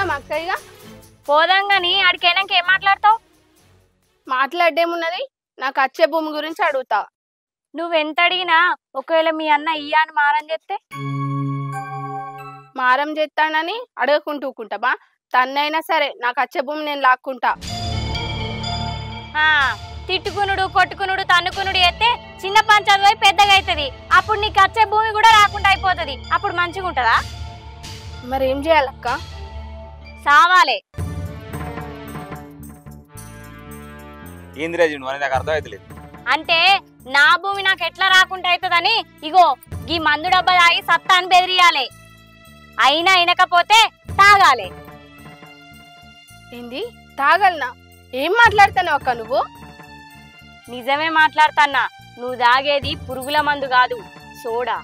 పోదాం అక్కయ్య పోదాం గాని ఆడికైనాక ఏం మాట్లాడతావు? మాట్లాడేమున్నది, నాకు వచ్చే భూమి గురించి అడుగుతా. నువ్వెంత అడిగినా ఒకవేళ మీ అన్న ఇయ్యా అని మారం చెప్తే? మారం చేస్తానని అడగకుంటూకుంటామా? తన్నైనా సరే నాకు వచ్చే భూమి నేను లాక్కుంటా. తిట్టుకునుడు కొట్టుకునుడు తన్నుకునుడు అయితే చిన్న పంచాయతీ పోయి పెద్దగా అవుతుంది. అప్పుడు నీకు వచ్చే భూమి కూడా రాకుండా అయిపోతుంది. అప్పుడు మంచిగా ఉంటుందా? మరి ఏం చేయాలక్క? సావాలే. ఏందిరాజు నువ్వు అనేది నాకు అర్థం అవుతలేదు. అంటే నా భూమి నాకు ఎట్లా రాకుండా అవుతుందని ఇగో ఈ మందు డబ్బా తాగి సత్తా అని బెదిరియాలి. అయినా అయినకపోతే తాగాలి. ఏంది తాగలనా? ఏం మాట్లాడతాను అక్క నువ్వు? నిజమే మాట్లాడతాన్నా. నువ్వు తాగేది పురుగుల మందు కాదు, సోడా.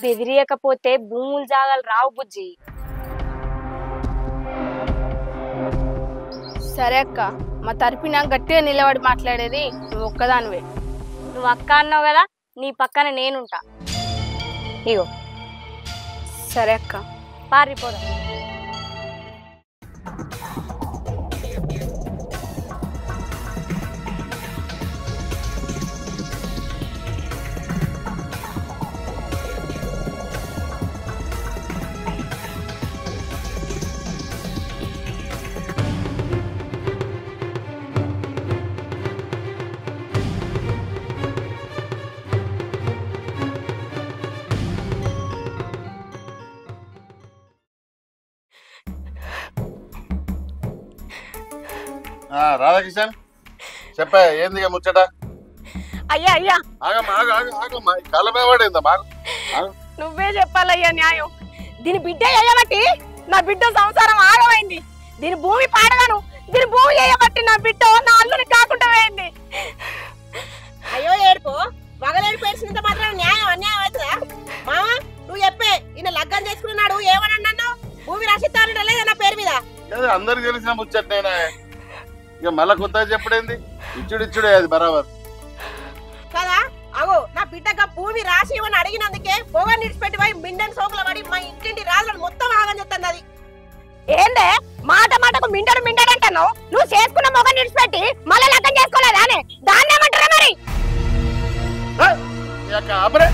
బెదిరియకపోతే భూములు జాగాలు రావు బుజ్జి. సరే అక్క, మా తరపున గట్టిగా నిలబడి మాట్లాడేది నువ్వు ఒక్కదానివే. నువ్వు అక్క అన్నావు కదా, నీ పక్కన నేనుంటా. ఇగో సరే అక్క, పారిపోదాం. రాధాకిషన్ చెప్పా, ఏంది ముచ్చట? అయ్యా అయ్యా ఆగమ్మా, కాలమే వాడేందమ్మా. నువ్వే చెప్పాలయ్యా న్యాయం. దీని బిడ్డ చేయబట్టి నా బిడ్డ సంసారం ఆగమైంది. దీని భూమి పాడగాను, దీని భూమి చేయబట్టి నా బిడ్డ నా అల్లుని కాకుండా పోయింది. అయ్యో ఏడుపో, వగలేడు పేర్చినంత మాత్రం న్యాయం అన్యాయం అవుతుందా? మామా నువ్వు చెప్పే, ఈయన లగ్గం చేసుకున్నాడు ఏమని అన్నాను? భూమి రాసిస్తాను లేదా నా పేరు మీద? అందరికి తెలిసిన ముచ్చటనేనా? ఇక మళ్ళా కొత్తగా చెప్పడేంది? ఇచ్చుడిచ్చుడే అది బరాబర్ కదా. అగో నా బిడ్డగా భూమి రాసి ఇవ్వని అడిగినందుకే పొగ నిడిచిపెట్టి పోయి మిండని సోకుల పడి మా ఇంటింటి రాజులను మొత్తం ఆగం చెప్తుంది. అది ఏందే మాట మాటకు మిండడు మిండడు అంటాను? నువ్వు చేసుకున్న మొగ నిడిచిపెట్టి మళ్ళీ లగ్గం చేసుకోలేదా? దాన్ని ఏమంటారా మరి? అబ్బరే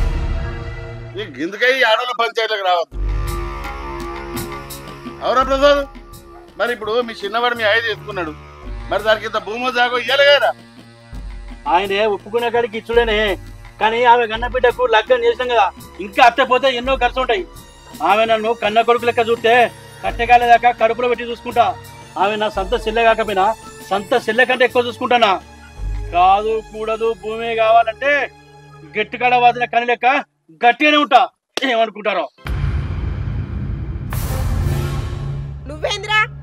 గిందుకై ఆడల పంచాయతీలకు రావద్దు. అవునా ప్రసాద్? మరి ఇప్పుడు మీ చిన్నవాడు మీ ఆయన చేసుకున్నాడు, మరి దానికి ఇంత భూమో జాగో ఇయ్యాలి కదా? ఆయనే ఒప్పుకునే కాడికి ఇచ్చుడేనే, కానీ ఆమె కన్న బిడ్డకు లగ్గం చేసినాం కదా, ఇంకా అత్తపోతే ఎన్నో ఖర్చు ఉంటాయి. ఆమె నన్ను కన్న కొడుకు లెక్క చూస్తే కట్టెగాలేదాకా కడుపులో పెట్టి చూసుకుంటా. ఆమె నా సొంత చెల్లె కాకపోయినా సొంత చెల్లె కంటే ఎక్కువ చూసుకుంటానా. కాదు కూడదు భూమి కావాలంటే గట్టికాడ వాదిన కని లెక్క గట్టిగానే ఉంటా. ఏమనుకుంటారో?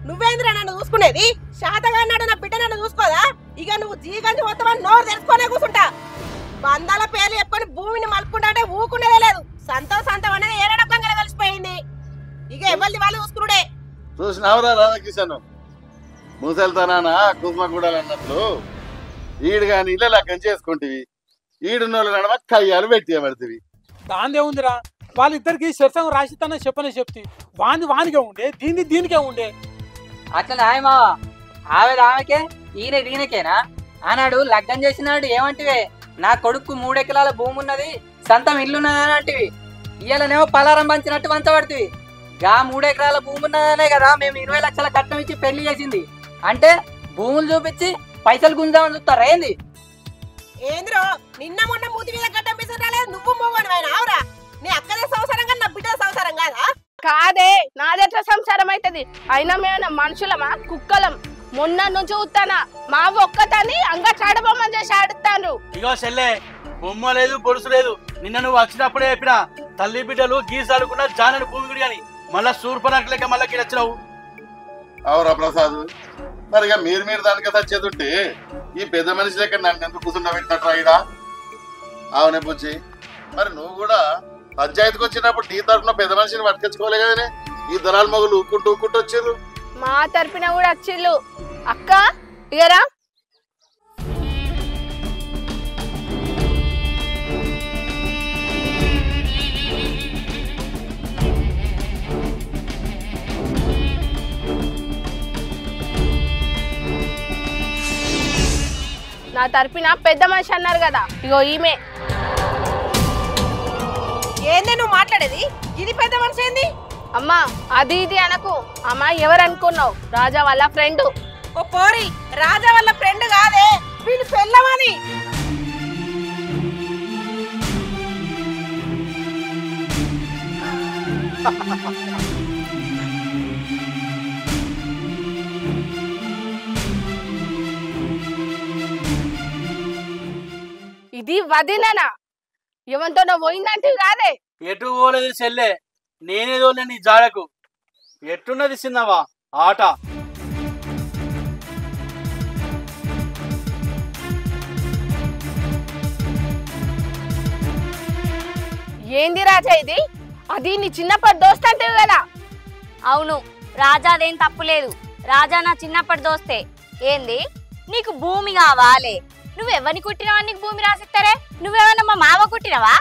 నువ్వేంద్రా నన్ను చూసుకునేది? శాతగా అన్నాడు నా బిడ్డ నన్ను చూసుకోదా? ఇక నువ్వు జీగంజి మొత్తం నోరు తెలుసుకునే కూర్చుంటా. బంధాల పేర్లు చెప్పుకొని భూమిని మలుపుకుంటా అంటే ఊకునేదే లేదు. సంతం అనేది ఏడొక్కంగా కలిసిపోయింది. ఇక ఎవరిది వాళ్ళు చూసుకున్నాడే. చూసినావురా రాధాకిషన్, ముసలితనానా కుసుమ కూడా అన్నట్లు ఈడు కానీ ఇళ్ళ లగ్గం చేసుకుంటేవి, ఈడున్నోళ్ళు నడవ కయ్యాలు పెట్టేయబడుతుంది. దాందే ఉందిరా, వాళ్ళిద్దరికి శరసం రాసిస్తానో చెప్పనే చెప్తే వానికే ఉండే, దీనికే ఉండే. అట్లా నాయమావా, ఆమె ఆమెకే ఈయన దీనికేనా? ఆనాడు లగ్గం చేసినాడు ఏమంటివే, నా కొడుకు 3 ఎకరాల భూమి ఉన్నది, సొంతం ఇల్లున్నదని అంటివి. ఇయ్యాలనేమో పలారం పంచినట్టు పంచబడుతుంది. గా 3 ఎకరాల భూమి ఉన్నదనే కదా మేము 20 లక్షల కట్నం ఇచ్చి పెళ్లి చేసింది. అంటే భూములు చూపించి పైసలు గుంజామని చూస్తారా ఏంది? ఏంద్రో నిన్న మొన్న మూతి మీద గడ్డం పిసరాలేదు, నువ్వు మోగనివైనా అవురా? నీ అక్కదే సంసారం కానీ నా బిడ్డ సంసారం కాదా? కాదే, నాదెట్లా సంసారం అవుతుంది? అయినా మేము మనుషులమా కుక్కలం? మొన్న నుంచి చూస్తానా మా ఒక్కతని అంగా చాడబొమ్మని చేసి ఆడుతాను. ఇగో చెల్లె, బొమ్మ లేదు పొడుసు లేదు. నిన్న నువ్వు వచ్చినప్పుడే చెప్పిన తల్లి బిడ్డలు గీసాడుకున్న జానని భూమి గుడి అని మళ్ళా సూర్పనక లెక్క మళ్ళా వచ్చినావు. అవురా ప్రసాద్, మరి ఇక మీరు దానికి వచ్చేదుంటే ఈ పెద్ద మనిషి లెక్క నన్ను ఎందుకు కూర్చుండబెట్టినట్రా ఇడా? అవునే బుజ్జి, మరి నువ్వు కూడా పంచాయతీకి వచ్చినప్పుడు నీ తరఫున పెద్ద మనిషిని పట్టుకొచ్చుకోలే కదనే? ఈ దళాల మొగులు ఊక్కుంటూ వచ్చిర్రు. మా తరపున కూడా వచ్చిళ్ళు. అక్క ఇగరా, నా తరపున పెద్ద మనిషి అన్నారు కదా, ఇగో ఈమె. ఏందే నువ్వు మాట్లాడేది? ఇది పెద్ద మనిషి ఏంది? అమ్మా అది ఇది అనకు. అమ్మా ఎవరు అనుకున్నావు? రాజా వాళ్ళ ఫ్రెండ్. ఓ పోరి, రాజా వాళ్ళ ఫ్రెండ్ కాదే, వీళ్ళు పెళ్ళమని. ఇది వదిలేనా? ఏమంతో పోయిందంటే కాదే. ఎటు పోలేదు చెల్లె, నేనేదో నీ జాడకు. ఎట్టున్నది చిన్నవా ఆట? ఏంది రాజా ఇది? అది నీ చిన్నప్పటి దోస్త్ అంటే కదా. అవును, రాజాదేం తప్పులేదు. రాజా నా చిన్నప్పటి దోస్తే. ఏంది నీకు భూమి కావాలి? నువ్వెవరిని కుట్టినవా నీకు భూమి రాసిస్తారే? నువ్వేమన్నా మా మామ కుట్టినవా?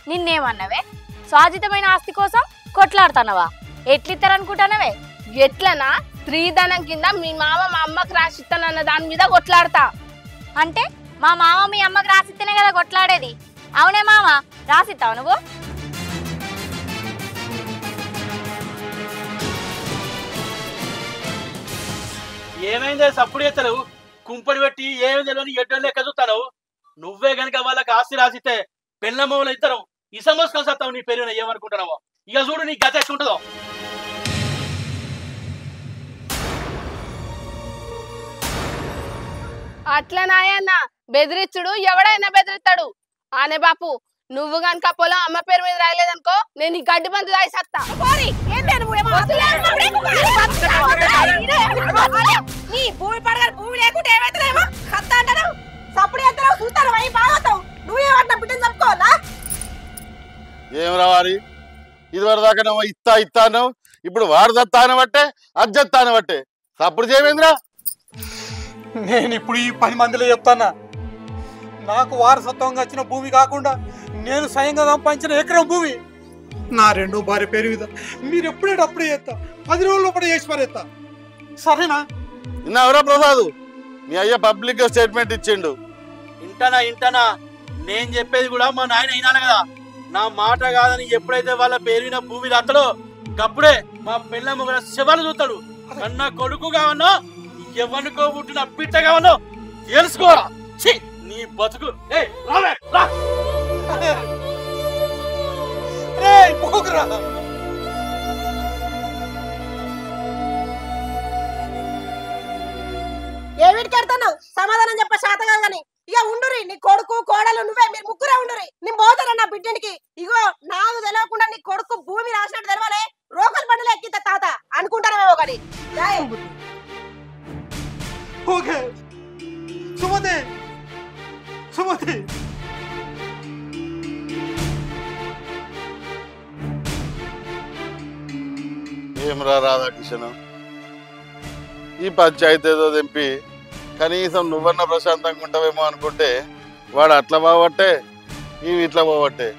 నిన్నేమన్నావే? స్వాజితమైన ఆస్తి కోసం కొట్లాడుతున్నావా? ఎట్లిస్తారనుకుంటున్నావే? ఎట్లనా? స్త్రీధనం కింద మీ మామ మా అమ్మకు రాసిస్తానన్న దాని మీద కొట్లాడతా. అంటే మా మామ మీ అమ్మకి రాసిస్తేనే కదా కొట్లాడేది. అవునే మామ, రాసిస్తావు నువ్వు? ఏమైందే సప్పుడు ఎత్తలు కుంపడి పెట్టి ఏమి తెలియని ఎడ్డో లెక్క చూస్తాను. నువ్వే గనక వాళ్ళకి ఆస్తి రాసిస్తే పెళ్ళమ్మలు ఇద్దరు ఇసమోసుకొని సత్తావు. నీ పేరు ఏమనుకుంటున్నావో ఇక చూడు, నీ గత ఎట్లుంటుందో. అట్లా నాయన్న బెదిరిచ్చుడు ఎవడైనా బెదిరిస్తాడు. ఆనే బాపు, నువ్వు గనక పొలం అమ్మ పేరు మీద రాయలేదనుకో, నేను ఈ గడ్డి మందు రాయి సత్తా. నీ భూమి పడగ భూమి లేకుంటే ఏమైతుందేమో సత్తా అంటారు. సప్పుడు ఎత్తావు చూస్తాను అవి బాగోతావు. నువ్వేమంటా బిడ్డను చంపుకోవాలా? ఏం రావాలి? ఇదివరకు దాకా నువ్వు ఇత్తా అన్నావు, ఇప్పుడు వాడు దత్తా అనబట్టే అజ్జత్తా అనబట్టే సప్పుడు చేయమేంద్రా? నేను ఇప్పుడు ఈ 10 మందిలో చెప్తానా, నాకు వారసత్వంగా వచ్చిన భూమి కాకుండా నేను స్వయంగా సంపాదించిన ఎకరం భూమి నా రెండో భార్య పేరు మీద మీరు ఎప్పుడేటప్పుడే చేస్తా, 10 రోజుల్లో కూడా చేసి మరేస్తా. సరేనా? విన్నావురా ప్రసాద్? మీ అయ్య పబ్లిక్ గా స్టేట్మెంట్ ఇచ్చిండు. ఇంటనా నేను చెప్పేది కూడా మా నాయన అయినాను కదా. నా మాట కాదని ఎప్పుడైతే వాళ్ళ పేరున భూమి రాస్తాడో అప్పుడే మా పెళ్ళమ్మ కూడా శవాలు చూస్తాడు. కన్నా కొడుకు కావన్నో ఎవరికో పుట్టిన బిడ్డ కావన్నో తెలుసుకోరా. నీ బతుకు పోకురా. ఏమిటి కడతావు? సమాధానం చెప్ప శాతగా గాని. ఇక ఉండురి, నీ కొడుకు కోడలు నువ్వే, మీరు ముగ్గురే ఉండురి. నేను పోతాను నా బిడ్డనికి. ఇగో నాకు తెలియకుండా నీ కొడుకు భూమి రాసినట్టు తెలవాలే. రోకల్ బండలు ఎక్కిత తాత అనుకుంటానేమో కానీ. ఓకే సుమతి, సుమతి ఏమరా రాధాకృష్ణ, ఈ పంచాయతీ ఏదో తెంపి కనీసం నువ్వన్న ప్రశాంతంగా ఉంటావేమో అనుకుంటే వాడు అట్లా పోవట్టే, ఇవి ఇట్లా పోవట్టే.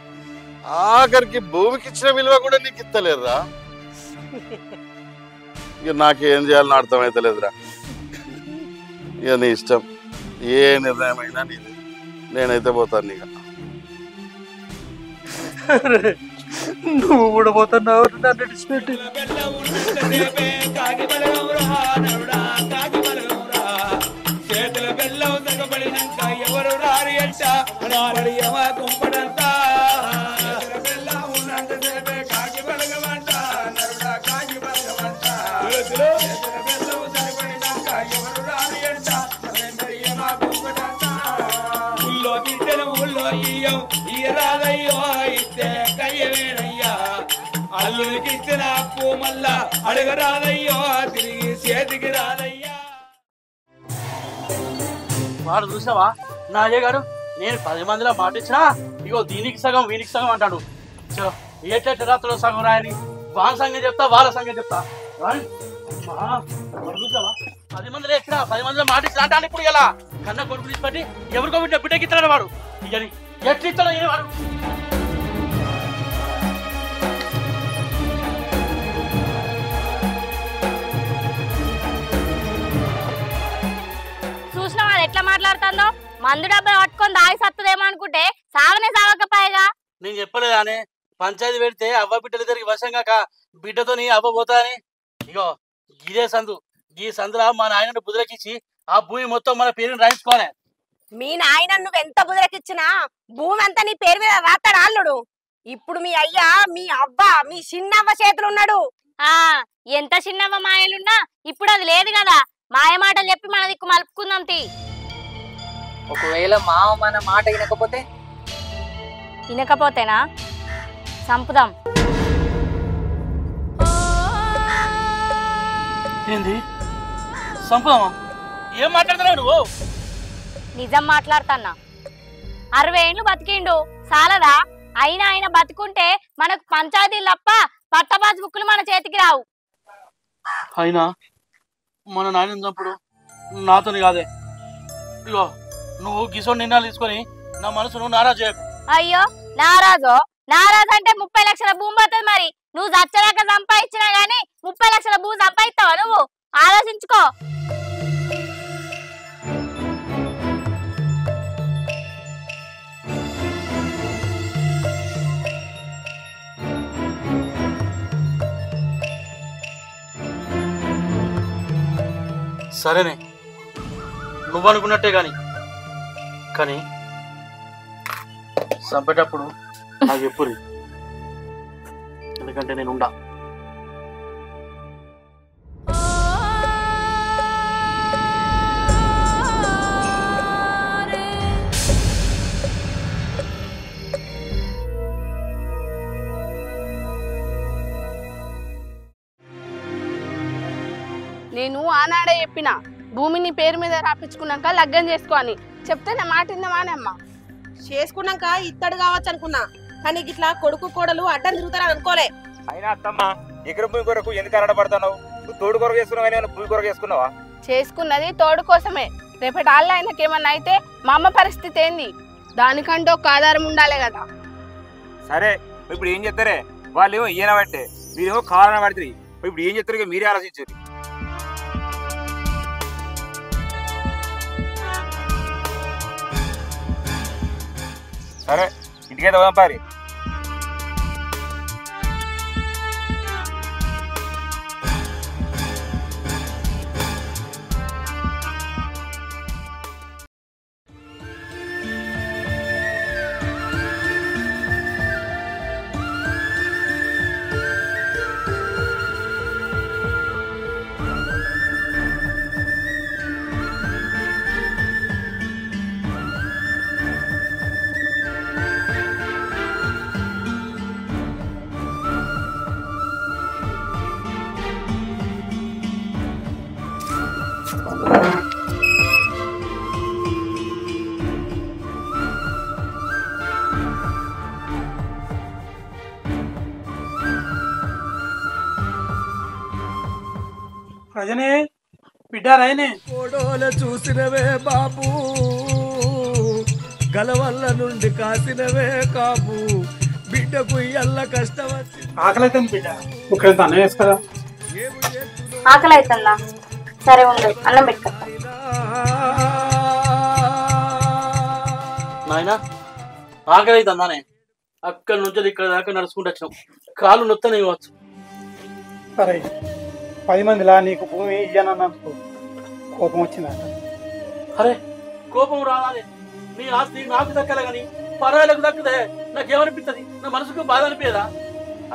ఆఖరికి భూమికి ఇచ్చిన విలువ కూడా నీకు ఇస్తలేదురా. ఇక నాకేం చేయాలని అర్థమైతలేదురా. ఇక నీ ఇష్టం, ఏ నిర్ణయం అయినా నీది. నేనైతే పోతాను. ఇక నువ్వు కూడా పోతున్నావు నన్ను విడిచిపెట్టి. చేతుల బెల్లం తగబడినాక ఎవరు రారి అంట కుంపడంతా కాకి బలగమంట నరుడా కాకి బలగమంట. చేతుల బెల్లం తగబడినాక ఎవరు రారి అంట కుంపడంతా. ఊళ్ళో బిడ్డలు ఊళ్ళో ఇయ్యం ఇయ్యరాదయ్యో, ఇస్తే కయ్యవేనయ్యా. అల్లుడికి ఇచ్చిన అప్పు మళ్ళా అడగరాదయ్యో, తిరిగి చేతికి రాదయ్యా. వాడు చూసావా నా అయ్య గారు, నేను 10 మందిలో మాట ఇచ్చినా ఇగో దీనికి సగం వీనికి సగం అంటాడు. ఏటెట్ రాత్రులో సగం రాయని వాళ్ళ సంగతి చెప్తా, వాళ్ళ సంగతి చెప్తా. చూసావా 10 మందిలో ఎక్కడ 10 మందిలో మాట ఇచ్చినా అంటే ఇప్పుడు ఇలా కన్నా కొడుకు తీసుపట్టి ఎవరికో బిడ్డకి ఇస్తాడు వాడు. ఇక ఎట్లు ఇస్తాడో ఏ వాడు. చూసినావా అది ఎట్లా మాట్లాడుతుందో? మందు డబ్బా పట్టుకొని దాగి సత్తదేమో అనుకుంటే సావనే సావకపోయేగా. నేను చెప్పలేదానే పంచాయతీ పెడితే అవ్వ బిడ్డలు తిరిగి వర్షం కాక బిడ్డతోని అవ్వ పోతా అని. ఇగో గిదే సందు, ఈ సందులో మా నాయనను బుదిరకిచ్చి ఆ భూమి మొత్తం మన పేరుని రాయించుకోవాలి. మీ నాయన నువ్వు ఎంత బుదరకిచ్చినా భూమి అంతా నీ పేరు మీద రాస్తాడు అల్లుడు. ఇప్పుడు మీ అయ్యా మీ అవ్వ మీ చిన్నవ్వ చేతులు ఉన్నాడు. ఆ ఎంత చిన్నవ్వ మాయలున్నా ఇప్పుడు అది లేదు కదా. మాయ మాటలు చెప్పి మన దిక్కు మలుపుకుందాం తీ. ఒకవేళ మామ మన మాట వినకపోతే వినకపోతేనా సంపుదాం. ఏంది సంపదమా? ఏం మాట్లాడుతున్నావు నువ్వు? నిజం మాట్లాడుతున్నా. 60 ఏళ్ళు బతికిండు చాలదా? అయినా ఆయన బతుకుంటే మనకు పంచాయతీలు తప్ప పట్టబాజు బుక్కులు మన చేతికి రావు. అయినా మన నాయన చంపుడు నాతోని కాదే. ఇగో నువ్వు గిసోని నిర్ణయాలు తీసుకొని నా మనసును నారాజు చేయకు. అయ్యో నారాజు అంటే 30 లక్షల భూమి పోతుంది. మరి నువ్వు చచ్చదాకా సంపాదించినా గానీ 30 లక్షల భూమి సంపాదిస్తావా? నువ్వు ఆలోచించుకో. సరేనే నువ్వు అనుకున్నట్టే కానీ చంపేటప్పుడు నాకు ఎప్పుడు, ఎందుకంటే నేను ఉండా. నేను ఆనాడే చెప్పిన భూమిని పేరు మీద రాపించుకున్నాక లగ్గం చేసుకో అని చెప్తే నా మాట విందామానమ్మా. చేసుకున్నాక ఇత్తడు కావచ్చు అనుకున్నా, కానీ ఇట్లా కొడుకు కోడలు అడ్డం తిరుగుతారని అనుకోలే. అయినా అత్తమ్మ ఎకరం భూమి కొరకు ఎందుకు అరడబడతావు? నువ్వు తోడు కొరకు చేసుకున్నావు కానీ భూమి కొరకు చేసుకున్నావా? చేసుకున్నది తోడు కోసమే. రేపటి ఆళ్ళ ఆయనకి ఏమన్నా అయితే మా అమ్మ పరిస్థితి ఏంది? దానికంటే ఒక ఆధారం ఉండాలి కదా. సరే ఇప్పుడు ఏం చెప్తారే? వాళ్ళు ఏమో ఈయన పట్టే, మీరేమో కారణం పడుతుంది. ఇప్పుడు ఏం చెప్తారు మీరే ఆలోచించారు. సరే ఇంటికైతే పోదాం పారి. రజనే బిడ్డ రాయనే కోడోల చూసినవే బాబు, గలవల్ల నుండి కాసినవే కాపు, బిడ్డకు ఎల్ల కష్టం వచ్చింది. ఆకలి అవుతుంది బిడ్డ, ఒక అన్నం వేసుకరా. ఆకలి అవుతుందా? సరే ఉండు, అన్నం పెట్టుకో. నాయన ఆకలి అవుతుందానే? అక్కడి నుంచి ఇక్కడ దాకా నడుచుకుంటూ వచ్చినాం, కాళ్ళు నొత్తనే ఇవ్వచ్చు. సరే 10 మందిలా నీకు భూమి ఇయ్యానన్నందుకు కోపం వచ్చిందా? అరే కోపం రావాలి, నీ ఆస్తి నాకు దక్కలే గాని పరాయిలకు దక్కదే నాకేమనిపిస్తుంది? నా మనసుకు బాధ అనిపించదా?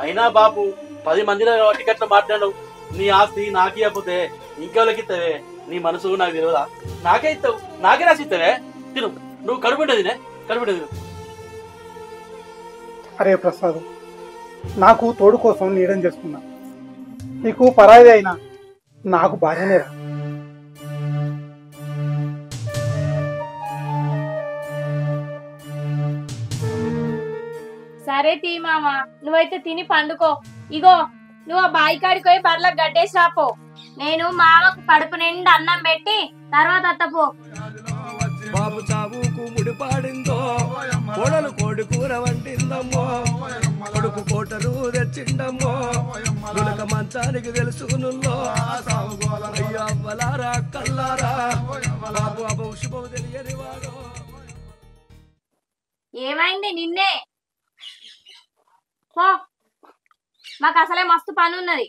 అయినా బాబు 10 మందిలో కాబట్టి గట్లా మాట్లాడవు. నీ ఆస్తి నాకే ఇవ్వకపోతే ఇంకెవరికి ఇస్తావే? నీ మనసు నాకు తెలియదా? నాకే ఇస్తావు, నాకే రాసి ఇస్తావే. తిను, నువ్వు కడుపుంటేదినే కడుపుంటేది. అరే ప్రసాద్, నాకు తోడు కోసం నీడం చేసుకున్నా, నీకు పరాయిది అయినా నాకు భార్యనేరా. సరే తీ మామ, నువ్వైతే తిని పండుకో. ఇగో నువ్వు ఆ బాయి కాడికి పోయి బర్లకు గడ్డేసి రాపో. నేను మామకు కడుపు నిండా అన్నం పెట్టి తర్వాత అత్తపో. బాబు చావుకు ముడిపాడిందో, కోడలు కోడి కూర వంటిందమ్మో, కొడుకు కోటరు తెచ్చిండమ్మో, నులక మంచానికి తెలుసుకునుల్లో, అయ్యా అవ్వలారా కల్లారా, బాబు అభౌషుభం తెలియని వాడు. ఏమైంది నిన్నే పో, మాకు అసలే మస్తు పని ఉన్నది.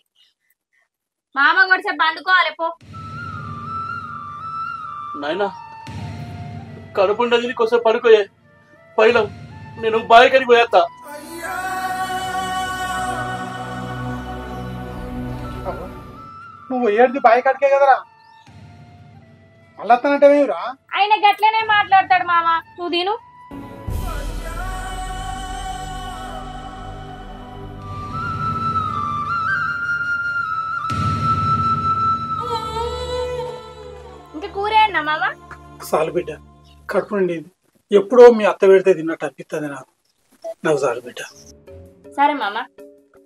మామ కొడిసే పండుకోవాలి పో. నాయనా కడుపుండది నీకోసం పడుకోయే పైలం, నేను బాయికని పోయేస్తా. నువ్వు ఏడిది బాయి కడికే కదరా, అల్లత్తనంటేరా? ఆయన గట్లనే మాట్లాడతాడు మామ, నువ్వు తిను. ఇంకా కూర అన్నా మామ? చాలు బిడ్డ, కడుపు నిండింది. ఎప్పుడో మీ అత్త పెడితే తిన్నట్టు అనిపిస్తుంది నాకు చాలు బిడ్డ. సరే మామ,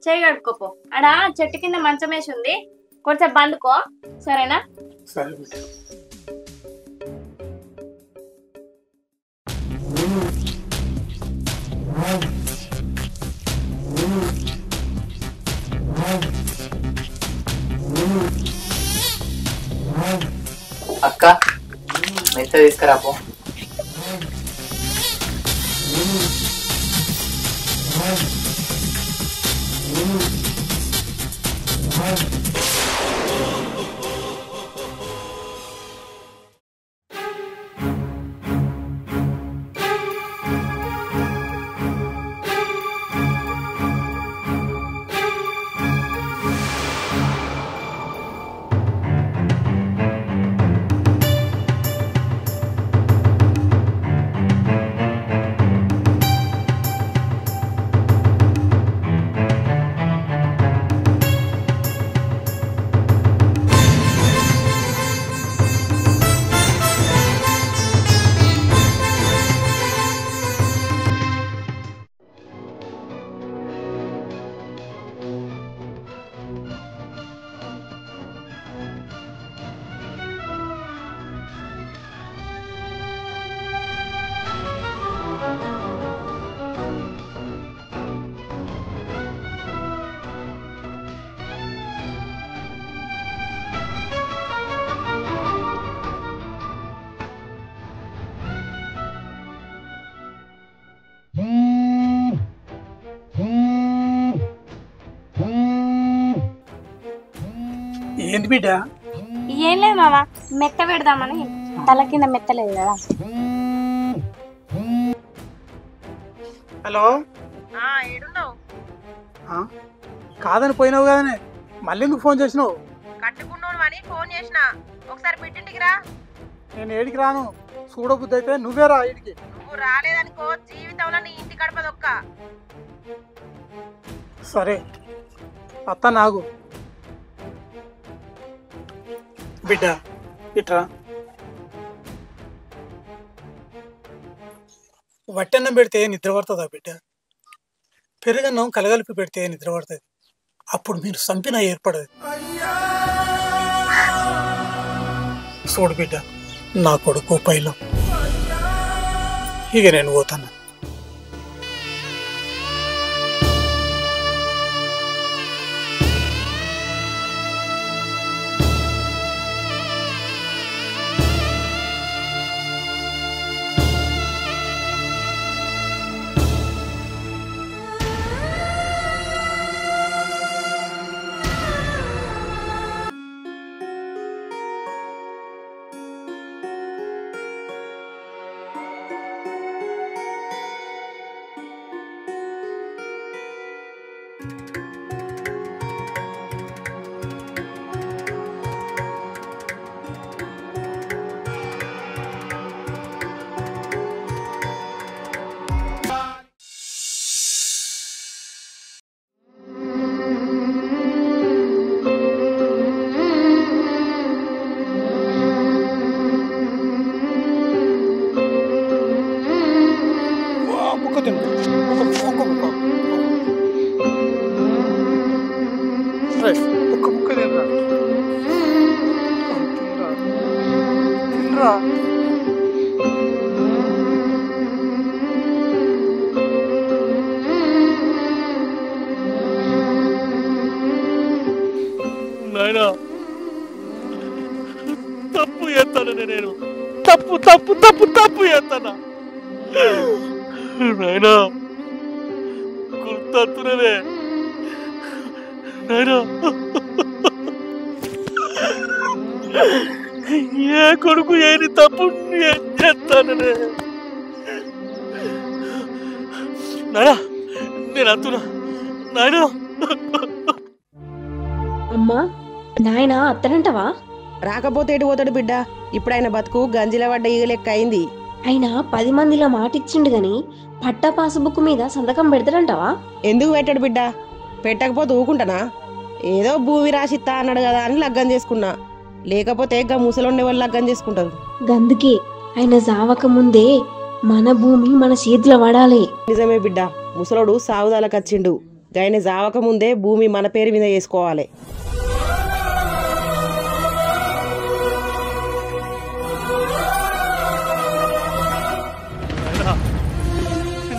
చేయి కడుక్కోపో. అడా చెట్టు కింద మంచం వేసి ఉంది, కొంచెం బండుకో సరేనా? సరే బిడ్డ. అక్క మెత్త తీసుకురాపో. ఏంటి బిడ్డ? ఏం లేదు మామ, మెత్త పెడదామని. తల కింద మెత్తలేదు కదా. హలో, ఏడున్నావు? కాదని పోయినావు కదనే, మళ్ళీ ఎందుకు ఫోన్ చేసినావు? కట్టుకున్నావు అని ఫోన్ చేసిన, ఒకసారి బిడ్డింటికి రా. నేను ఏడికి రాను, చూడబుద్ధి అయితే నువ్వే రా ఏడికి. నువ్వు రాలేదనుకో జీవితంలో నీ ఇంటి గడపదొక్క. సరే అత్త నాగు. బిడ్డ ఇట్రా. వట్టన్నం పెడితే నిద్ర పడుతుందా బిడ్డ? పెరుగన్నం కలగలిపి పెడితే నిద్ర పడుతుంది. అప్పుడు మీరు సంపినా ఏర్పడదు. చూడు బిడ్డ, నా కొడుకు పైలో. ఇక నేను పోతాను. నాయనా తప్పు చేస్తాను నేను, తప్పు తప్పు తప్పు తప్పు చేస్తానా? నాయనా గుర్తొస్తున్నదే నాయనా. ఏ కొడుకు ఏది తప్పు ఏం చేస్తాననే నాయనా. నేను అత్తున్నా నాయనా. అమ్మా నాయన అత్తనంటవా? రాకపోతే ఎటు పోతాడు బిడ్డ? ఇప్పుడు ఆయన బతుకు గంజిల పడ్డ ఈగలెక్క అయింది. ఆయన 10 మందిలో మాట ఇచ్చిండు గాని పట్టా పాసుబుక్ మీద సంతకం పెడతాడంటవా? ఎందుకు పెట్టాడు బిడ్డ? పెట్టకపోతే ఊకుంటానా? ఏదో భూమి రాసిత్తా అన్నాడు కదా అని లగ్గం చేసుకున్నా. లేకపోతే గా ముసలుండే వాళ్ళు లగ్గం చేసుకుంటారు. గందుకే ఆయన జావక ముందే మన భూమి మన చేతిలో పడాలి. నిజమే బిడ్డ, ముసలోడు సావుదాలకచ్చిండు. గాయన జావక ముందే భూమి మన పేరు మీద వేసుకోవాలి.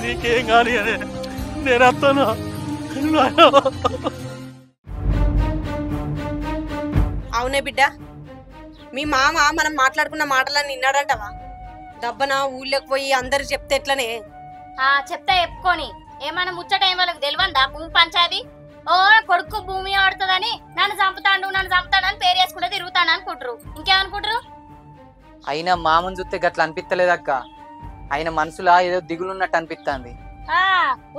నీకేం కాని అనే నేను అత్తనా? అవునే బిడ్డ, మీ మామ మనం మాట్లాడుకున్న మాటలన్నీ విన్నాడంటవా? దబ్బన ఊళ్ళోకి పోయి అందరు చెప్తే ఎట్లనే? చెప్తా చెప్పుకొని ఏమన్నా ముచ్చట ఏం వాళ్ళకి తెలియందా? భూమి పంచాది ఓ కొడుకు భూమి ఆడుతుందని నన్ను చంపుతాడని పేరు వేసుకుంటే తిరుగుతాను అనుకుంటారు. ఇంకేమనుకుంటారు? అయినా మామని చూస్తే గట్ల అనిపిస్తలేదక్క. ఆయన మనసులా ఏదో దిగులున్నట్టు అనిపిస్తుంది.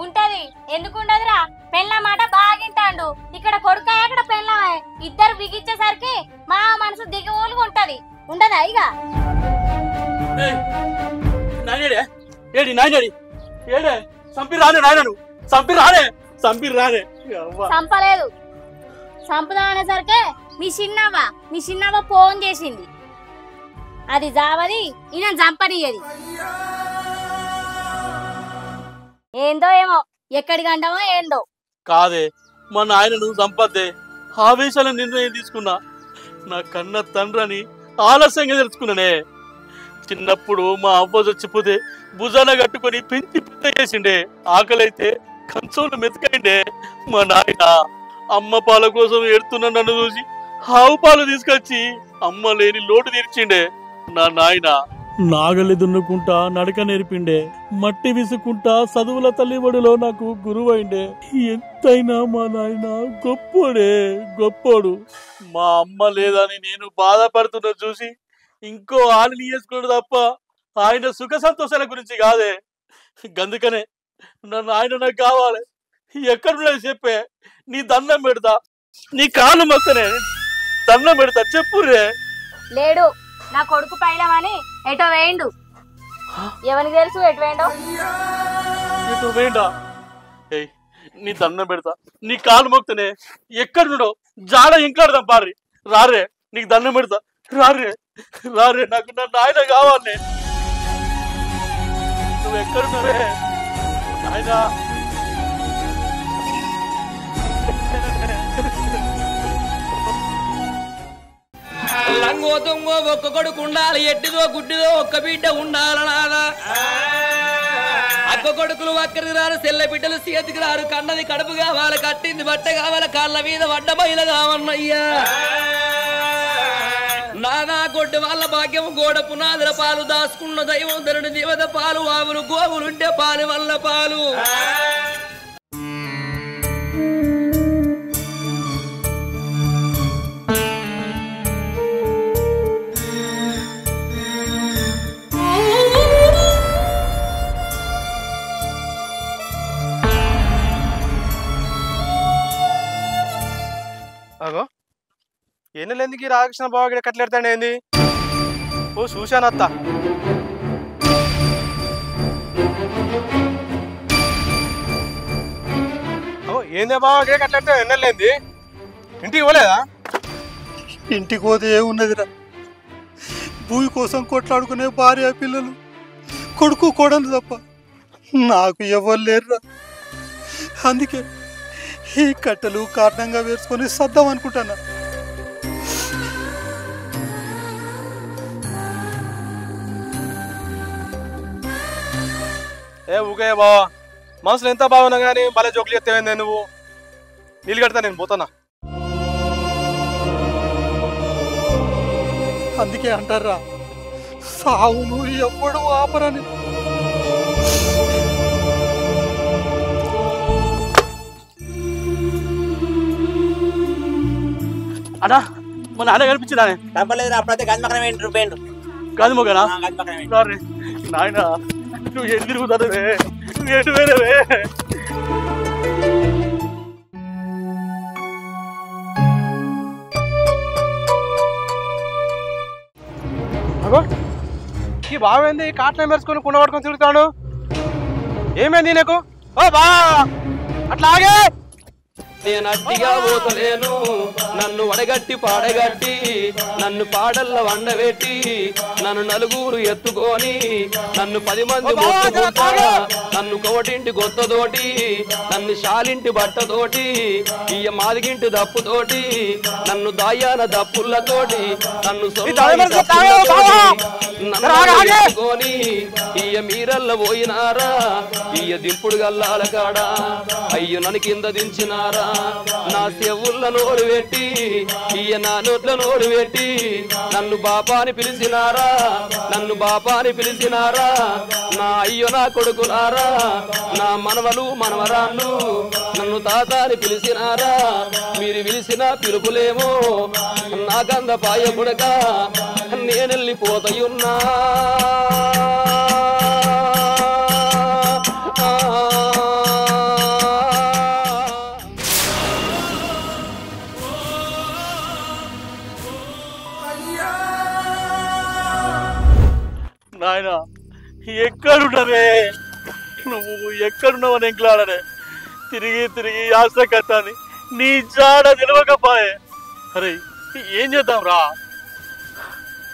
ఉంటది, ఎందుకుండదురా? పెళ్ళ మాట బాగింటాండు. ఇక్కడ కొడుక అక్కడ పెళ్ళమే, ఇద్దరు బిగిచ్చేసరికి మా మనసు దిగులుగా ఉంటది. ఉండదా ఇక? చంపలేదు. చంపుదా అనేసరికి మీ చిన్నవ్వ ఫోన్ చేసింది. అది జావది ఈయన చంపనీయది. ఏందో ఏమో, ఎక్కడికి అంటామో ఏందో. కాదే, మా నాయనను సంపద్దే ఆవేశాల నిర్ణయం తీసుకున్నా. నా కన్న తండ్రని ఆలస్యంగా తెలుసుకున్నానే. చిన్నప్పుడు మా అవ్వ చచ్చిపోతే భుజాన కట్టుకొని పెంచి పెద్ద చేసిండే. ఆకలైతే కంచంలో మెతకైండే. మా నాయన అమ్మ పాల కోసం ఏడుతున్నా నన్ను చూసి ఆవు పాలు తీసుకొచ్చి అమ్మ లేని లోటు తీర్చిండే. నా నాయన నాగలి దున్నుకుంటా నడక నేర్పిండే. మట్టి విసుకుంటా చదువుల తల్లిబడిలో నాకు గురువైండే. ఎంతైనా మా నాయన గొప్పోడు. మా అమ్మ లేదని నేను బాధపడుతున్నా చూసి ఇంకో ఆలిని వేసుకున్నాడు తప్ప ఆయన సుఖ సంతోషాల గురించి కాదే. గందుకనే నన్ను ఆయన నాకు కావాలి. ఎక్కడున్నది చెప్పే, నీ దండం పెడతా, నీ కాలు మొక్కనే దండం పెడతా. చెప్పురే. లేడు, నా కొడుకు పైలమని ఎటో వేయండు. ఎవరికి తెలుసు ఎటు వేయండా? నీ దండం పెడతా, నీ కాలు మొక్తనే. ఎక్కడున్నాడో జాడ ఇంట్లాడదాం పారి. రారే, నీకు దండం పెడతా. రారే, నాకు నా నాయన కావాలి. నువ్వు ఎక్కడున్నావే నాయన? లంగో దొంగో ఒక్క కొడుకు ఉండాలి, ఎట్టిదో గుడ్డిదో ఒక్క బిడ్డ ఉండాలనాదా. అక్క కొడుకులు అక్కడికి రారు, సెల్ల బిడ్డలు చేతికి రారు. కన్నది కడుపు కావాలి, కట్టింది బట్ట కావాలి, కాళ్ళ మీద వడ్డ బయలు కావన్నయ్యా. నానా కొట్టి వాళ్ళ భాగ్యం గోడ పునాదుల పాలు, దాసుకున్న దైవం ధరుడు దేవత పాలు, ఆవులు గోవులుంటే పాలు వల్ల పాలు. అగో ఎన్నెలెందుకు రాకృష్ణ బావ ఇక్కడ కట్లెడతాడు ఏంది? ఓ చూశానత్త. ఓ ఏందే బావ ఇక్కడ కట్లెడతాడు? ఎన్నెలేంది? ఇంటికి పోలేదా? ఇంటికి పోతే ఏమున్నదిరా? భూమి కోసం కొట్లాడుకునే భార్య పిల్లలు, కొడుకు కోడలు తప్ప నాకు ఎవరు లేరురా. అందుకే ఈ కట్టెలు కారణంగా వేసుకొని సద్దాం అనుకుంటాను. ఊకే బావా, మనసులో ఎంత బాగున్నా కానీ భలే జోకులు చెప్తావేందే నువ్వు. నీళ్ళు కడతా, నేను పోతానా. అందుకే అంటారా, సావును ఎప్పుడు ఆపరని. అన్నా మన నాన్న కనిపించిందా తప్పలేదు అప్పుడైతే గంజమకరం ఏంటి కాదు మొగనా నాయన నువ్వు ఎటు తిరుగుతానవే నువ్వు ఎటు వేరేవే అగో ఈ బావేంది కాట్ల మెరుచుకొని కుండ పట్టుకొని తిరుగుతాడు ఏమైంది నీకు ఓ బా అట్లాగే నేను అట్టిగా పోతలేను నన్ను వడగట్టి పాడగట్టి నన్ను పాడల్ల వండబెట్టి నన్ను నలుగురు ఎత్తుకొని నన్ను 10 మంది మొత్తుకుంటారా నన్ను కోటింటి గొత్తతోటి నన్ను శాలింటి బట్టతోటి ఇయ్య మాదిగింటి దప్పుతోటి నన్ను దాయాన దప్పులతోటి నన్ను నన్ను ఇయ్య మీరల్ల పోయినారా ఇయ్య దింపుడు గల్లాల కాడా అయ్యో నన్ను కింద దించినారా నా చెవుళ్ళ నోరు పెట్టి ఇయ్య నా నోట్ల నోరు పెట్టి నన్ను బాపాని పిలిచినారా నన్ను బాపాని పిలిచినారా నా అయ్యో నా కొడుకులారా నా మనవలు మనవరాళ్ళు నన్ను తాతాని పిలిచినారా మీరు పిలిచిన పిలుపులేమో నాకంద పాయ పుడక నేనెళ్ళిపోతయున్నా నాయన ఎక్కడున్నావే నువ్వు ఎక్కడున్నావని ఎంకలాడనే తిరిగి తిరిగి ఆశ కట్టాని నీ జాడ నిలవకపోయే అరే ఏం చేద్దాం రా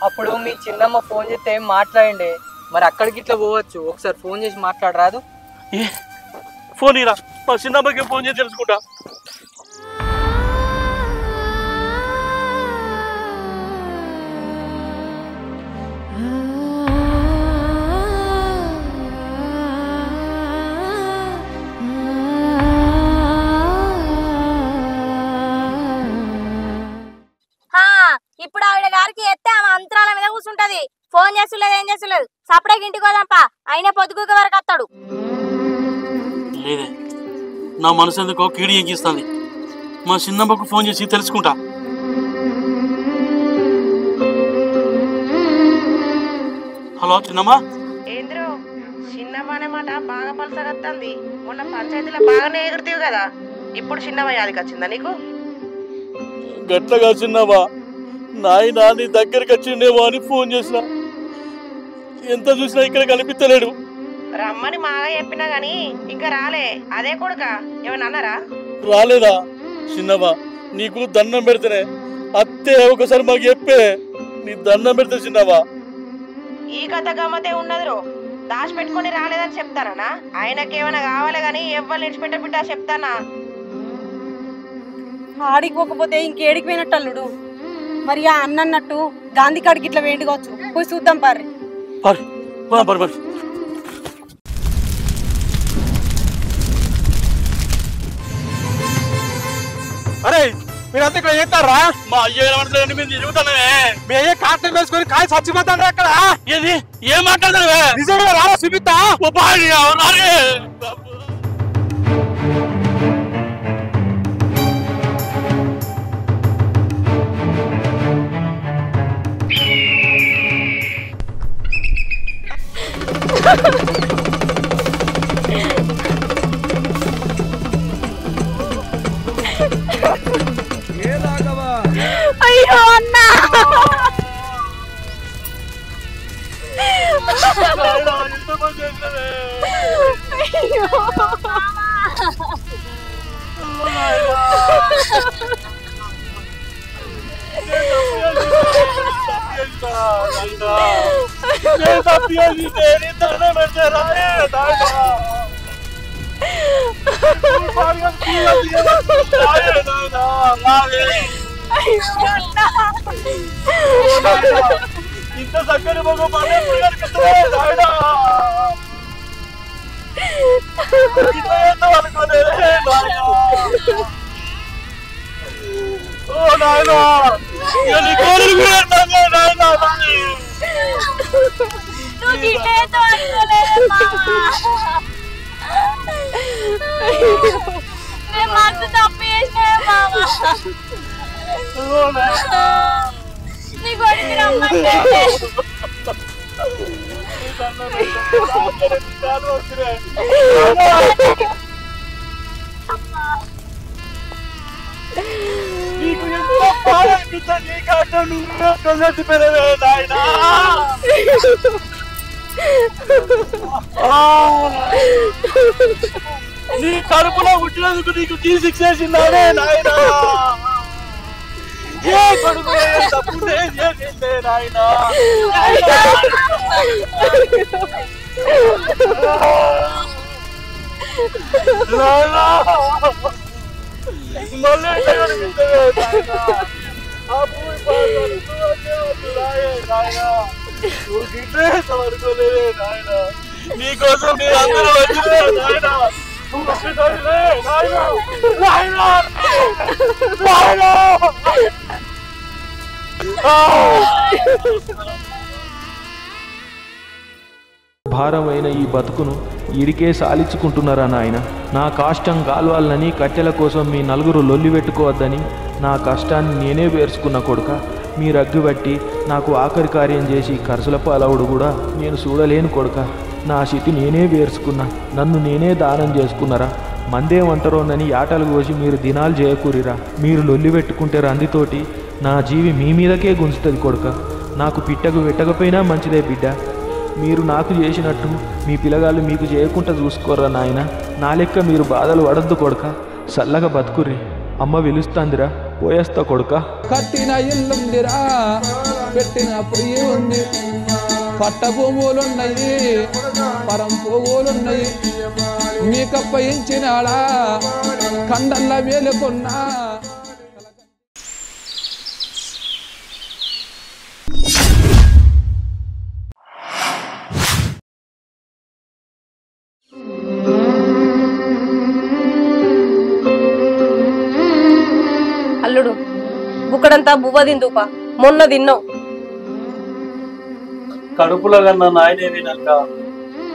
అప్పుడు మీ చిన్నమ్మ ఫోన్ చేస్తే మాట్లాడండి మరి అక్కడికి ఇట్లా పోవచ్చు ఒకసారి ఫోన్ చేసి మాట్లాడరాదు ఫోన్ ఇరా మా చిన్నమ్మకి ఫోన్ చేసి తెలుసుకుంటా ఇప్పుడు ఆవిడ గారికి ఎత్తే ఆమె అంతరాల మీద కూర్చుంటది ఫోన్ చేస్తులేదు ఏం చేస్తులేదు సపరేట్ ఇంటికి పోదాంపా అయినా పొద్దుగుక వరకు వస్తాడు లేదే నా మనసు ఎందుకో కీడి ఎంకిస్తుంది మా చిన్నమ్మకు ఫోన్ చేసి తెలుసుకుంటా హలో చిన్నమ్మా ఏంద్రో చిన్నమ్మనే మాట బాగా పలసగత్తంది మొన్న పంచాయతీలో బాగానే ఎగురుతీవి కదా ఇప్పుడు చిన్నమ్మ యాదికి వచ్చిందా నీకు గట్లగా చిన్నమ్మా నాయన నీ దగ్గరికి వచ్చిండేమో అని ఫోన్ చేసిన ఎంత చూసినా ఇక్కడ కనిపించలేడు రమ్మని మాగా చెప్పినా గాని ఇంకా రాలే అదే కొడుక ఏమన్నా అన్నారా రాలేదా చిన్నమ్మా నీకు దండం పెడితేనే అత్తే ఒకసారి మాకు చెప్పే నీ దండం పెడితే చిన్నమ్మా ఈ కథ గమ్మతే ఉన్నదిరో దాచిపెట్టుకొని రాలేదని చెప్తానా ఆయనకేమైనా కావాలి గాని ఎవ్వరు నిడిచిపెట్ట బిడ్డ చెప్తానా ఆడికి పోకపోతే ఇంకేడికి పోయినట్టు అల్లుడు మరి ఆ అన్నట్టు గాంధీ కాడికి ఇట్లా వేండుకోవచ్చు పోయి చూద్దాం పారి అరే మీరంతా ఇక్కడ చేస్తారా మా అయ్య మేము తిరుగుతానే మీ అయ్యే కాట్ల వేసుకొని కాయ చచ్చిపోతాడు అక్కడ ఏది ఏం మాట్లాడతావే నిజంగా రారా చూపిస్తా అయ్యో అన్నా ఇంత చక్కని మొగ పడే ఓ నాయనా మనసు తప్పు చేసినా నీ కొడుకు రమ్మంటే నీకు ఎంతో బాధ అనిపిస్తుంది నీ కాక నువ్వు చచ్చిపోయినవే నాయనా నీ కడుపులో పుట్టినందుకు నీకు కీ శిక్ష చేసిందానే నాయనా ఏ కొడుకు తప్పు చేసిందే నాయనా మళ్ళీ అనుకోలేదే నాయన నీకోసం మీరు అందరూ వచ్చిరే నాయన భారమైన ఈ బతుకును ఇడికే సాలించుకుంటున్నారా నాయన నా కాష్టం గాల్వాలని కట్టెల కోసం మీ నలుగురు లొల్లి పెట్టుకోవద్దని నా కష్టాన్ని నేనే వేర్చుకున్న కొడుక మీరు అగ్గిబట్టి నాకు ఆఖరి కార్యం చేసి ఖర్చుల పాలవుడు కూడా నేను చూడలేను కొడుక నా స్థితి నేనే వేర్చుకున్నా నన్ను నేనే దానం చేసుకున్నారా మందేమంటారోనని ఆటలు కోసి మీరు దినాలు చేయకూరిరా మీరు లొల్లి పెట్టుకుంటే రందితోటి నా జీవి మీ మీదకే గుంజుతుంది కొడుక నాకు పిట్టకు పెట్టకపోయినా మంచిదే బిడ్డ మీరు నాకు చేసినట్టు మీ పిల్లగాళ్ళు మీకు చేయకుండా చూసుకోరా నాయన నా లెక్క మీరు బాధలు పడద్దు కొడుక చల్లగా బతుకుర్రి అమ్మ పిలుస్తాందిరా పోయేస్తా కొడుక కట్టిన ఇల్లుందిరా పెట్టిన పొయ్యి ఉంది పట్ట భూములున్నాయి పరం పువ్వులున్నాయి మీకప్పయించినాడా కండల్లా వేలుకున్నా అల్లుడు బుక్కడంతా బువ్వ తిందుపా మొన్న తిన్నావు కడుపులో కన్నా నాయనే తినాక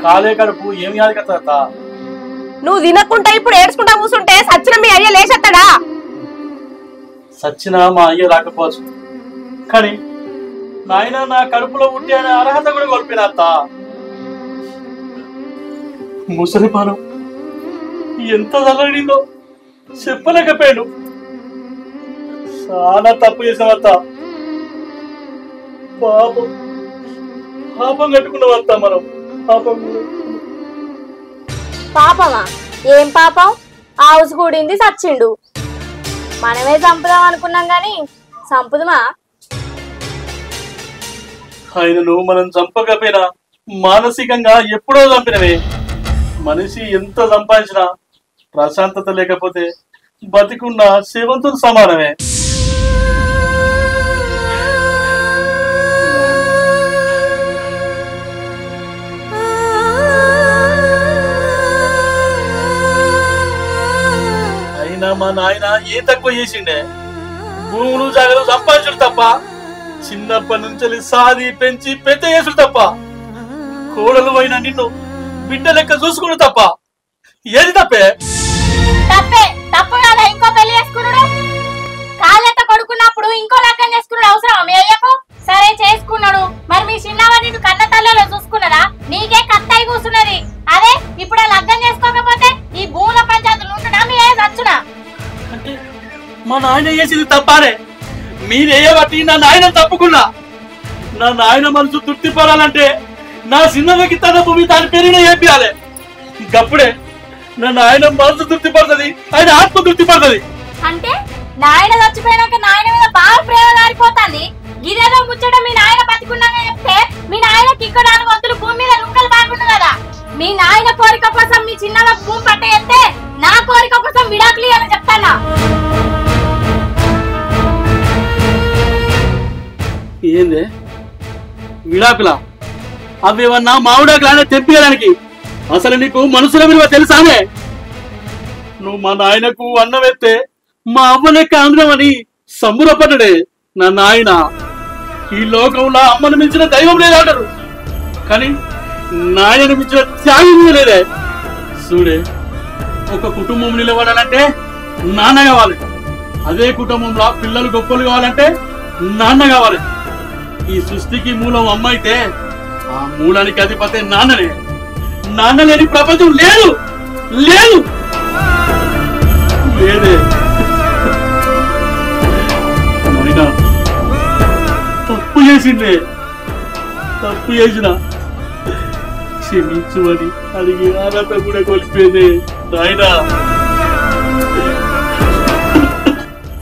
కాలే కడుపు ఏమి కాదు కదా నువ్వు తినకుండా ఇప్పుడు ఏడ్చుకుంటా కూర్చుంటే సచ్చిన మీ అయ్య లేచెత్తాడా సచ్చిన మా అయ్య రాకపోవచ్చు కానీ నాయన నా కడుపులో పుట్టి అనే అర్హత కూడా కోల్పోయిన అత్త ముసలిపాను ఎంత చల్లడిందో చెప్పలేకపోయాడు చాలా తప్పు చేసావత్త పాపం పాపం కట్టుకున్నావత్త మనం పాపం పాపమా ఏం పాపం ఆవుసు కూడింది సచ్చిండు మనమే చంపుదాం అనుకున్నాం గాని చంపుదమా ఆయనను మనం చంపకపోయినా మానసికంగా ఎప్పుడో చంపినవే మనిషి ఎంత సంపాదించినా ప్రశాంతత లేకపోతే బతికున్న శవంతుడు సమానమే అయినా మా నాయన ఏ తక్కువ చేసిండే భూములు జాగలు సంపాదించుడు తప్ప చిన్నప్పటి నుంచి సాది పెంచి పెద్ద చేసుడు తప్ప కోడలు అయినా నిన్ను బిడ్డ లెక్క చూసుకుడు తప్ప ఏది తప్పే తప్పే తప్పు కాదా ఇంకో పెళ్లి చేసుకున్నాడు కాళ్ళెత్త కొడుకున్నప్పుడు ఇంకో లగ్గం చేసుకున్నాడు అవసరం మీ అయ్యకు సరే చేసుకున్నాడు మరి మీ చిన్నవాడి నిన్ను కన్న తల్లిలో చూసుకున్నదా నీకే కత్తాయి కూర్చున్నది అదే ఇప్పుడు ఆ లగ్గం చేసుకోకపోతే ఈ భూముల పంచాయతీలు ఉంటున్నా మీ అయ్య చచ్చునా అంటే మా నాయన చేసింది తప్పారే మీరేయబట్టి నా నాయన తప్పుకున్నా నా నాయన మనసు తృప్తి పడాలంటే నా చిన్నకి తన భూమి దాని పేరున చెప్పాలి ఇంకప్పుడే నా నాయన మనసు తృప్తి పడుతుంది ఆయన ఆత్మ తృప్తి పడుతుంది అంటే నాయన చచ్చిపోయినాక నాయన మీద బాగా ప్రేమ దారిపోతుంది ఇదేదో ముచ్చట మీ నాయన బతికున్నాక చెప్తే మీ నాయనకి ఇక్కడ 4 వంతులు భూమి మీద లుంకలు బాగుండు కదా మీ నాయన కోరిక కోసం మీ చిన్నగా భూమి పట్ట ఎత్తే నా కోరిక కోసం విడాకులు ఇవ్వాలని చెప్తానా ఏందే విడాకులా అవేమన్నా మామిడాకులానే తెప్పియడానికి అసలు నీకు మనసుల విలువ తెలుసానే నువ్వు మా నాయనకు అన్నం ఎత్తే మా అమ్మ లెక్క అందమని సంబురపడ్డాడే నా నాయన ఈ లోకంలో అమ్మను మించిన దైవం లేదంటారు కానీ నాయన మించిన త్యాగం లేదే చూడే ఒక కుటుంబం నిలబడాలంటే నాన్న కావాలి అదే కుటుంబంలో పిల్లలు గొప్పలు కావాలంటే నాన్న కావాలి. ఈ సృష్టికి మూలం అమ్మ అయితే ఆ మూలానికి అధిపతి నాన్ననే. నాన్న లేని ప్రపంచం లేదు లేదు లేదే. తప్పు చేసిందే, తప్పు చేసిన క్షమించు అని అడిగి ఆనంద కూడా కోల్పోయింది నాయనా.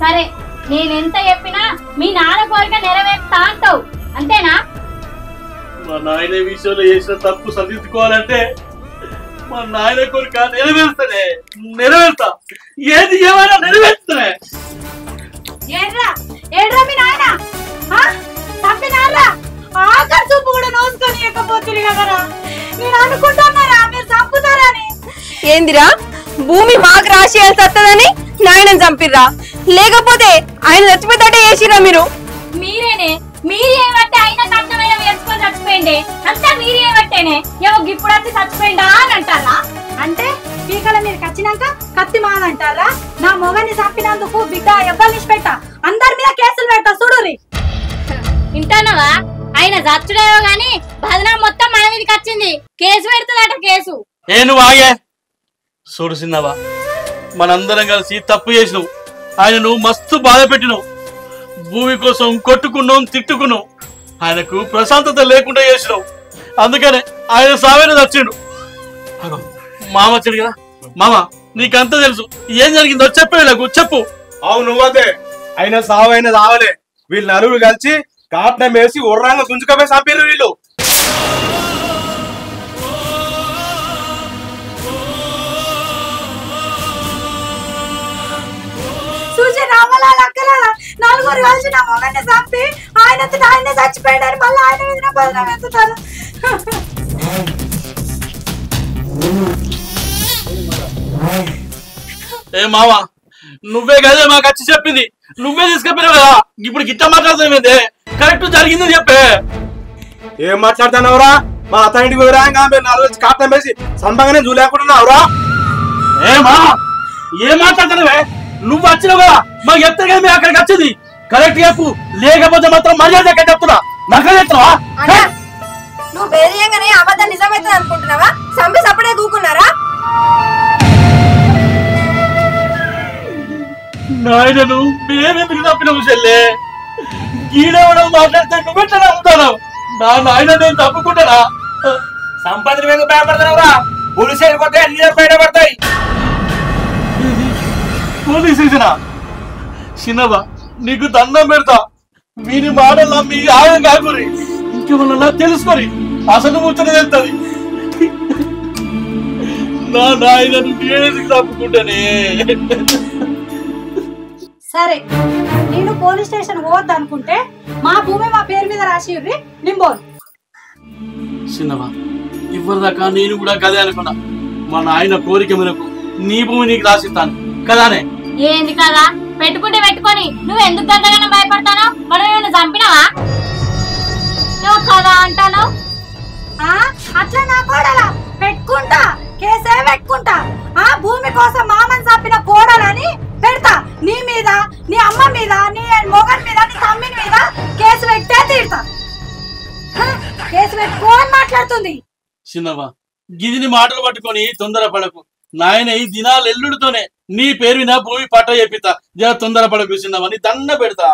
సరే, నేనెంత చెప్పినా మీ నాన్న కోరిక నెరవేర్తా అంటావు అంతేనా? మా నాయన విషయంలో చేసిన తప్పు సరిదిద్దుకోవాలంటే మా నాయన కోరిక నెరవేరుతానే, నెరవేరుతా. ఏది ఏమైనా నెరవేరుతానే. ఏడ్రా మీ నాయన చంపినారా? ఆఖరి చూపు కూడా నోసుకొని ఇవ్వకపోతుంది కదరా. నేను అనుకుంటున్నారా మీరు చంపుతారని. ఏందిరా, భూమి మాకు రాసి వస్తుందని నాయనని చంపిర్రా? లేకపోతే ఆయన చచ్చిపోతే చేసిరా మీరు? మీరేనే, మీరేమంటే ఆయన కష్టమైన వేసుకొని చచ్చిపోయింది అంతా మీరేమంటేనే. ఏమో ఇప్పుడు వచ్చి చచ్చిపోయిందా అని అంటారా? అంటే పీకల మీరు వచ్చినాక కత్తి మాదంటారా? నా మొగని చంపినందుకు బిడ్డ ఎవరిని పెట్టా అందరి మీద కేసులు పెడతా చూడురి. వింటానవా? ఆయన చచ్చుడేవో గాని బదనా మొత్తం మన మీదకి వచ్చింది. కేసు పెడుతుందట కేసు. నువ్వు ఆగే చూడు చిన్నవా, మనందరం కలిసి తప్పు చేసినావు. ఆయనను మస్తు బాధ పెట్టినావు. భూమి కోసం కొట్టుకున్నాం, తిట్టుకున్నాం. ఆయనకు ప్రశాంతత లేకుండా చేసినావు. అందుకనే ఆయన సావేన చచ్చిండు. మామ వచ్చాడు కదా. మామ, నీకంతా తెలుసు, ఏం జరిగిందో చెప్పే చెప్పు. అవును, నువ్వదే. ఆయన సావు అయినా సావలే. వీళ్ళు నలుగురు కలిసి కాట్నం వేసి ఉర్రంగా గుంజుకపోయి చంపారు వీళ్ళు. చూసి రావాలా లక్కలాలా నలుగురు కలిసి నా మొగన్ని చంపి ఆయనే చచ్చిపోయాడని మళ్ళీ ఆయన మీద బదనాం ఎత్తుతారు. ఏ మామ, నువ్వే కదే మాకు వచ్చి చెప్పింది. నువ్వే తీసుకెళ్ళినావు కదా. ఇప్పుడు గిట్ట మాట్లాడుతుంది. కరెక్ట్ జరిగిందని చెప్పే. ఏం మాట్లాడుతున్నావురా? మా అత్త ఇంటికి పోయిరా మీరు నాలుగు కాట్నం వేసి సంబంగానే చూలేకుంటున్నావురా? ఏమా ఏం మాట్లాడుతున్నావే? నువ్వు వచ్చినావు కదా, మాకు చెప్తే కదా మేము అక్కడికి వచ్చింది. కరెక్ట్ చెప్పు, లేకపోతే మాత్రం మర్యాద ఎక్కడ చెప్తున్నా. నాకు చెప్తున్నావా? నువ్వు బేరియంగానే అబద్ధం నిజమైతే అనుకుంటున్నావా? చంపి సపడే దూకున్నారా? నాయనను మేమెందుకు తప్పినావు చెల్లె? గీడవడం మాట్లాడితే నువ్వెట్లా నమ్ముతావు? నా నాయన నేను తప్పుకుంటారా? సంపద మీద భయపడతావురా? పోలీసు వెళ్ళిపోతే అన్ని బయటపడతాయి. పోలీసేసినా చిన్నవా, నీకు దండం పెడతా. వీరి మాటలు నమ్మి ఆయం కాకురి. ఇంకేమన్నా తెలుసుకొని అసలు ముచ్చట తెలుస్తుంది. నా నాయనను నేనేందుకు తప్పుకుంటానే? సరే, నేను పోలీస్ స్టేషన్ పోవద్దు అనుకుంటే మా భూమి మా పేరు మీద రాసి నింబోను. చిన్నవా, ఇవ్వదాకా నేను కూడా కదే అనుకున్నా. మా నాయన కోరిక మేరకు నీ భూమి నీకు రాసిస్తాను కదానే. ఏంది కదా పెట్టుకుంటే పెట్టుకొని నువ్వు ఎందుకు గంటగానే భయపడతాను? మనం ఏమైనా చంపినావా? నువ్వు కదా అంటాను. అట్లా నా కోడలా పెట్టుకుంటా, కేసే పెట్టుకుంటా. ఆ భూమి కోసం మామని చంపిన కోడలని పెడతా. నీ మీద, నీ అమ్మ మీద, నీ మొగన్ మీద, నీ తమ్మిని మీద కేసు పెట్టే తీరుతా. కేసు పెట్టుకోని మాట్లాడుతుంది. చిన్నవా, గిదిని మాటలు పట్టుకొని తొందరపడకు. నాయన ఈ దినాలు ఎల్లుడితోనే నీ పేరు మీద భూమి పట్ట చెప్పితా. జర తొందరపడకు చిన్నవా, నీ దండ పెడతా.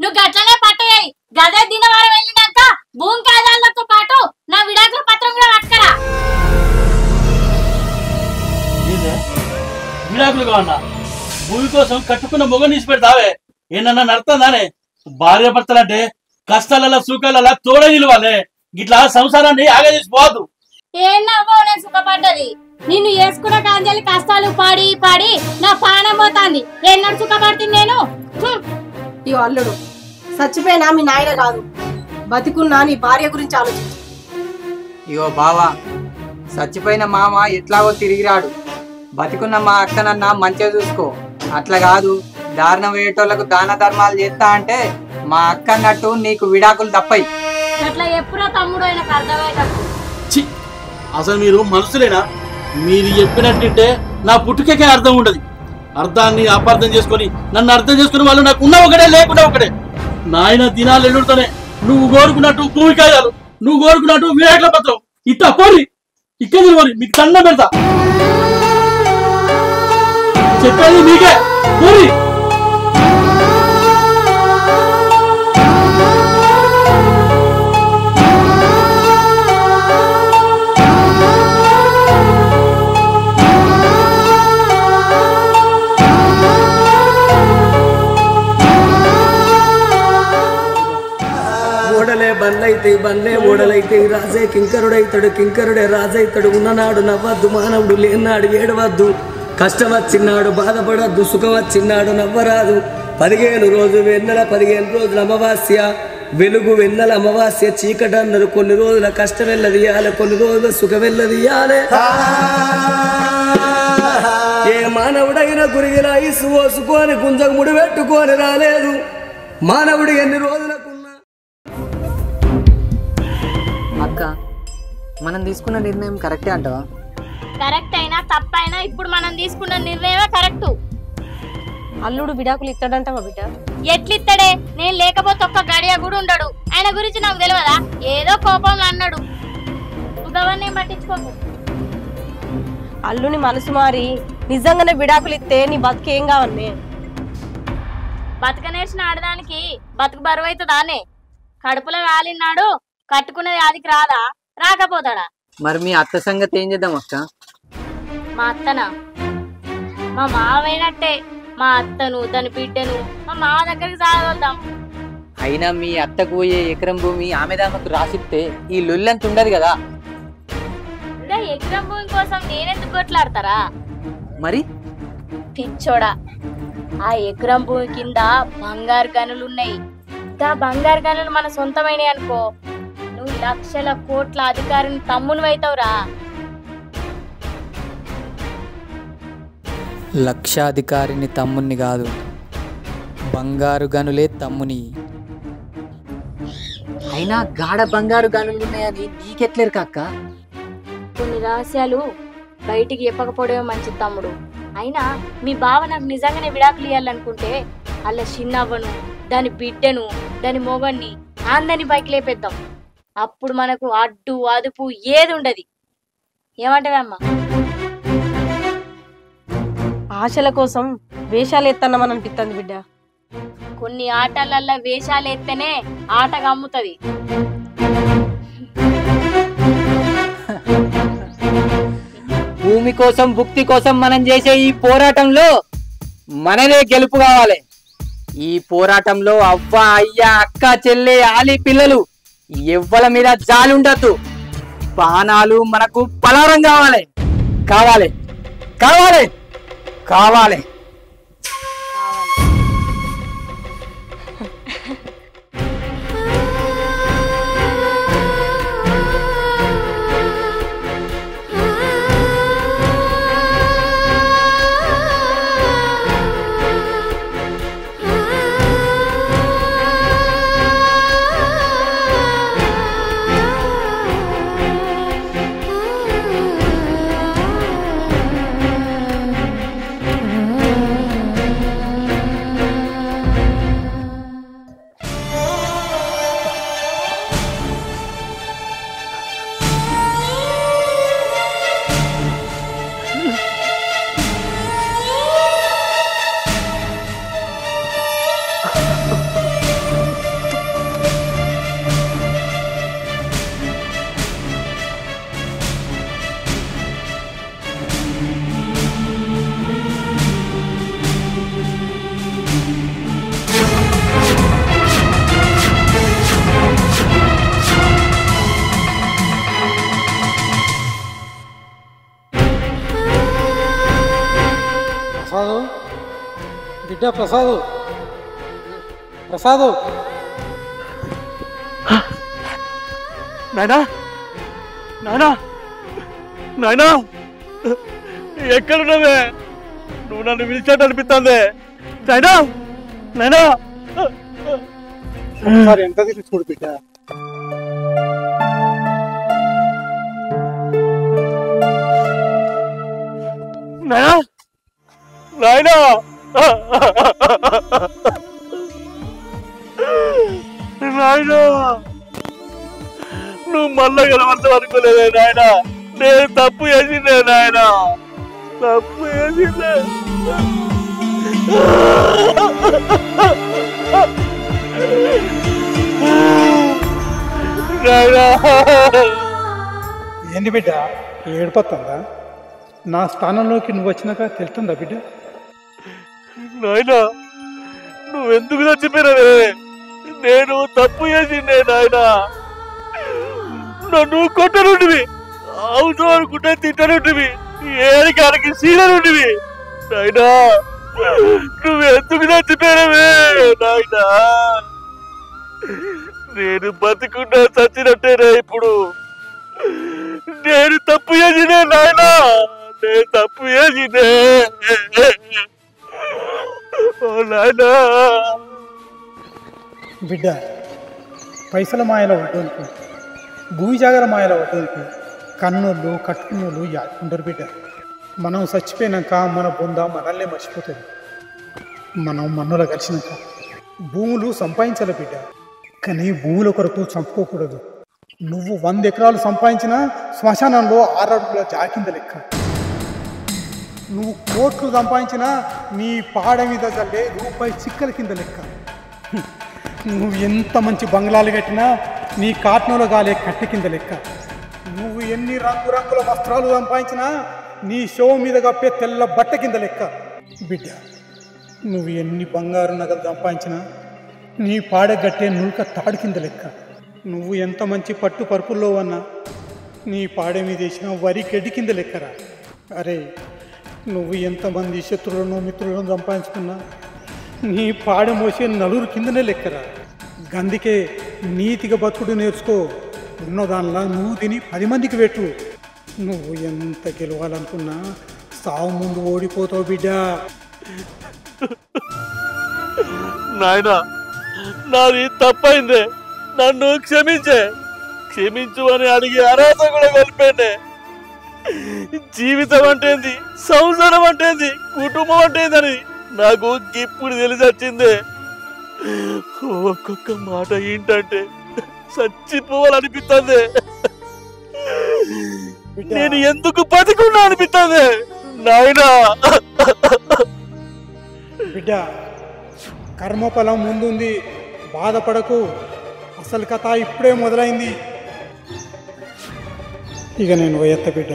నువ్వు గట్లనే పట్టయ్యాయి. గదే దినవారం వెళ్ళినాక భూమి కాదాలతో పాటు నా విడాకుల పత్రం కూడా పట్టుకరా. విడాకులు కావన్నా? భూమి కోసం కట్టుకున్న మొగని తీసి పెడతావే? ఏనన్నా నడుతుందానే? భార్య భర్తలంటే కష్టాలలో సుఖాలలో తోడ నిలవాలే. ఇట్లా సంసారాన్ని ఆగదీసిపోవద్దు. ఏం నవ్వో నేను సుఖపడ్డది. నిన్ను వేసుకున్న కాంజలి కష్టాలు పాడి పాడి నా ప్రాణం పోతాంది. ఎన్నడు సుఖపడుతుంది నేను? ఈ అల్లుడు చచ్చిపోయినా మీ నాయన కాదు, బతికున్నా నీ భార్య గురించి ఆలోచించు. ఇగో బావా, చచ్చిపోయిన మామ ఎట్లాగో తిరిగిరాడు. బతికున్న మా అక్కనన్నా మంచిగా చూసుకో. అట్లా కాదు, దారుణం వేయటోళ్లకు దాన ధర్మాలు చేస్తా అంటే మా అక్క అన్నట్టు నీకు విడాకులు తప్పయి. అట్లా ఎప్పుడో తమ్ముడు ఆయనకు అర్థమయ్యేటప్పుడు. అసలు మీరు మనుషులేనా? మీరు చెప్పినట్టుంటే నా పుట్టుకే అర్థం ఉండదు. అర్థాన్ని అపార్థం చేసుకొని నన్ను అర్థం చేసుకుని వాళ్ళు నాకు ఉన్న ఒకటే లేకుండా ఒకటే. నాయన దినాలు ఎల్లుడితోనే నువ్వు కోరుకున్నట్టు భూమి కాయాలు, నువ్వు కోరుకున్నట్టు వినాయకుల పత్రం ఇట్లా పోరి, ఇక్కడ పోరి, మీకు దండం పెడతా. చెప్పేది మీకే, పోరి. ఓడలే బండ్లైతాయి, బండ్లే ఓడలైతాయి, రాజే కింకరుడైతాడు, కింకరుడే రాజైతాడు. ఉన్ననాడు నవ్వద్దు, మానవుడు లేనాడు ఏడవద్దు. కష్టం వచ్చినాడు బాధపడద్దు, సుఖం వచ్చినాడు నవ్వరాదు. 15 రోజు వెన్నెల, 15 రోజుల అమావాస్య వెలుగు, వెన్నెల అమావాస్య చీకటి అన్నారు. కొన్ని రోజుల కష్టం వెళ్ళదియాలి, కొన్ని రోజుల సుఖం వెళ్ళదియాలి. ఏ మానవుడైనా గురిగిలా ఇసు పోసుకొని గుంజకు ముడి పెట్టుకొని రాలేదు. మానవుడు ఎన్ని రోజులకు అక్క, మనం తీసుకున్న నిర్ణయం కరెక్టే అంటావా? కరెక్ట్ అయినా తప్పైనా ఇప్పుడు మనం తీసుకున్న నిర్ణయమే కరెక్ట్. అల్లుడు విడాకులు ఇస్తాడంటావా బిడ్డ? ఎట్లిస్తాడే? నేను లేకపోతే ఒక్క గడియ కూడా ఉండడు. ఆయన గురించి నాకు తెలియదా? ఏదో కోపంలో అన్నాడు. నువ్వెవరిని పట్టించుకోకు. అల్లుని మనసు మారి నిజంగానే విడాకులు ఇస్తే నీ బతుకేం కావన్నే? బతుక నేర్చిన ఆడదానికి బతుకు బరువు అవుతుందానే? కడుపులో వాలినాడు కట్టుకునేది ఆదికి రాదా? రాకపోతాడా? మరి మీ అత్త సంగతి ఏం చేద్దాం అక్క? మా అత్తనా? మా మావైనట్టే. మా అత్తను దాని బిడ్డను మా మావ దగ్గరికి సాగొద్దాం. అయినా మీ అత్తకు పోయే ఎకరం భూమి ఆమె దానికి రాసిస్తే ఈ లొల్లంత ఉండదు కదా. ఎకరం భూమి కోసం నేనెందుకు కొట్లాడతారా? మరి పిచ్చోడా, ఆ ఎకరం భూమి కింద బంగారు గనులున్నాయి. దా బంగారు గనులు మన సొంతమైనవి అనుకో, నువ్వు లక్షల కోట్ల అధికారిని తమ్ముని అవుతావురా. లక్షాధికారిని తమ్ముని కాదు, బంగారు గనులే తమ్ముని. అయినా గాఢ బంగారు గనులు ఉన్నాయని నీకెట్లేరు కాక్క? కొన్ని రహస్యాలు బయటికి చెప్పకపోవడమే మంచిది తమ్ముడు. అయినా మీ బావ నాకు నిజంగానే విడాకులు ఇవ్వాలనుకుంటే అలా చిన్నవ్వను, దాని బిడ్డను, దాని మొగన్ని అందరినీ పైకి లేపేద్దాం. అప్పుడు మనకు అడ్డు అదుపు ఏది ఉండదు. ఏమంటావమ్మా? ఆశల కోసం వేషాలు ఎత్తన్నామని అనిపిస్తుంది బిడ్డ. కొన్ని ఆటలల్లో వేషాలు ఎత్తేనే ఆటగా అమ్ముతుంది. భూమి కోసం భుక్తి కోసం మనం చేసే ఈ పోరాటంలో మనదే గెలుపు కావాలి. ఈ పోరాటంలో అవ్వ అయ్య అక్క చెల్లె ఆలి పిల్లలు ఎవ్వల మీద జాలి ఉండద్దు. బాణాలు మనకు పలారం కావాలి కావాలి కావాలి కావాలి. ప్రసాదు, బిడ్డ ప్రసాదు, ప్రసాదు. నాయనా నాయనా నాయనా, ఎక్కడున్నావే? నువ్వు నన్ను పిలిచాడు అనిపిస్తుంది. నాయనా నాయనా, ఒకసారి ఎంత తీసి చూడు బిడ్డ. నాయనా నాయనా నాయనా నువ్వు మళ్ళా కలవడతావు అనుకోలేదే నాయనా. నేను తప్పు చేసిందే నాయనా, తప్పు చేసిందే. ఏంది బిడ్డ ఏడిపోతుందా? నా స్థానంలోకి నువ్వు వచ్చినాక తెలుస్తుందా బిడ్డ? నాయనా నువ్వెందుకు చచ్చిపోయినవే? నేను తప్పు చేసిందే నాయనా. నన్ను కొట్టనుంటివి, అవసరం అనుకుంటే తిట్టనుంటివి, ఏడికాడికి సీలనుంటివి. నాయనా నువ్వెందుకు చచ్చిపోయినవే నాయనా? నేను బతుకున్నా చచ్చినట్టేనా ఇప్పుడు? నేను తప్పు చేసినే నాయనా, నేను తప్పు చేసినే. ఓ నాయనా బిడ్డ పైసల మాయలో పడ్డానికి, భూమి జాగర మాయలో పడ్డానికి కన్నోళ్ళు కట్టుకున్నోళ్ళు యాదుకుంటారు బిడ్డ. మనం చచ్చిపోయినాక మన బొంద మనల్నే మర్చిపోతుంది. మనం మన్నులో కలిసినాక భూములు సంపాదించాలి బిడ్డ, కానీ భూముల కొరకు చంపుకోకూడదు. నువ్వు 100 ఎకరాలు సంపాదించినా శ్మశానంలో 6 అడుగుల జాకింద లెక్క. నువ్వు కోట్లు సంపాదించినా నీ పాడ మీద చల్లే రూపాయి చిక్కల కింద లెక్క. నువ్వు ఎంత మంచి బంగ్లాలు కట్టినా నీ కాట్నంలో గాలే కట్టె కింద లెక్క. నువ్వు ఎన్ని రంగురంగుల వస్త్రాలు సంపాదించినా నీ షో మీద కప్పే తెల్ల బట్ట కింద లెక్క. బిడ్డ నువ్వు ఎన్ని బంగారు నగలు సంపాదించినా నీ పాడగట్టే నుల్క తాడు కింద లెక్క. నువ్వు ఎంత మంచి పట్టు పరుపుల్లో ఉన్నా నీ పాడ మీద వేసిన వరి గడ్డి కింద లెక్కరా. అరే నువ్వు ఎంతమంది శత్రువులను మిత్రులను సంపాదించుకున్నా నీ పాడ మోసే నలుగురు కిందనే లెక్కరా. గందుకే నీతిగా బతుకుడు నేర్చుకో. ఉన్నదానిలా నువ్వు తిని 10 మందికి పెట్టు. నువ్వు ఎంత గెలవాలనుకున్నా సావు ముందు ఓడిపోతావు బిడ్డ. నాయనా నాది తప్పైందే, నన్ను క్షమించే. క్షమించు అని అడిగి అర్హత కూడా కలిపేండే. జీవితం అంటేంది, సంసారం అంటేంది, కుటుంబం అంటేందని నాకు ఇప్పుడు తెలిసి వచ్చిందే. ఒక్కొక్క మాట ఏంటంటే చచ్చిపోవాలనిపిస్తుంది. నేను ఎందుకు బతికున్నా అనిపిస్తుంది నాయనా. బిడ్డ కర్మఫలం ముందుంది, బాధపడకు. అసలు కథ ఇప్పుడే మొదలైంది. ఇక నేను పోయేత్త బిడ్డ.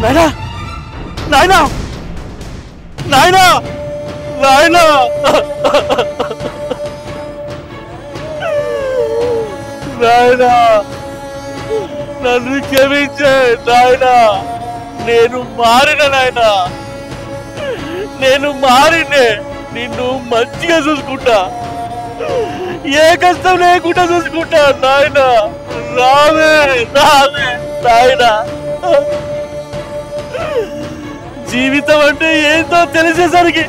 నాయనా నాయనా నాయనా నాయనా నాయనా నన్ను క్షమించే నాయనా. నేను మారిన నాయనా, నేను మారినే. నిన్ను మంచిగా చూసుకుంటా, ఏ కష్టం లేకుండా చూసుకుంటా నాయనా. రావే రావే నాయనా. జీవితం అంటే ఏంటో తెలిసేసరికి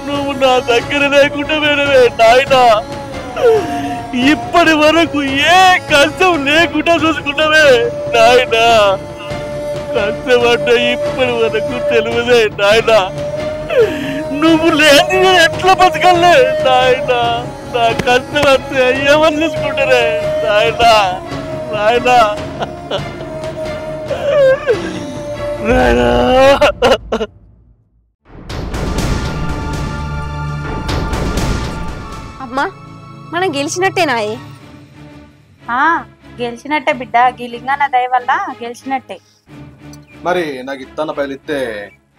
నువ్వు నా దగ్గర లేకుండా వేరే నాయనా. ఇప్పటి వరకు ఏ కష్టం లేకుండా చూసుకుంటావే నాయనా. కష్టం అంటే ఇప్పటి వరకు తెలియదే నాయనా. నువ్వు లేని ఎట్లా బతకలే నాయనా. నా కష్టం అంటే ఎవరు చూసుకుంటారే నాయనా. నాయనా నాయనా. అమ్మా మనం గెలిచినట్టేనాయే? గెలిచినట్టే బిడ్డ. గీ లింగన్న దయ వల్ల గెలిచినట్టే. మరి నాకు ఇత్తన్న పైలు ఇస్తే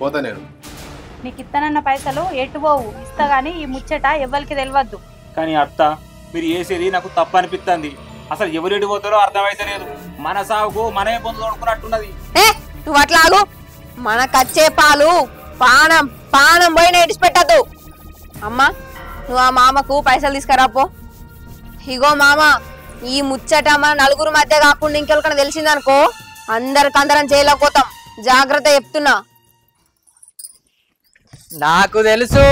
పోతా నేను. నీకు ఇస్తానన్న పైసలు ఎటు పోవు, ఇస్తా గానీ ఈ ముచ్చట ఎవరికి తెలియద్దు. కానీ అత్త మీరు చేసేది నాకు తప్పు అనిపిస్తుంది. అసలు ఎవరు ఎడిపోతారో అర్థమైతే లేదు. మన సాగుకు మనమే పొందు తోడుకున్నట్టున్నది. నువ్వు అట్లాగు. మనకచ్చే పాలు పానం పానం పోయిన ఇడిచిపెట్టద్దు. అమ్మా నువ్వు ఆ మామకు పైసలు తీసుకురాపో. ఇగో మామ, ఈ ముచ్చట మన నలుగురు మధ్య కాకుండా ఇంకెవరికైనా తెలిసిందనుకో అందరికందరం చేయలేకపోతాం. జాగ్రత్త చెప్తున్నా. నాకు తెలుసు.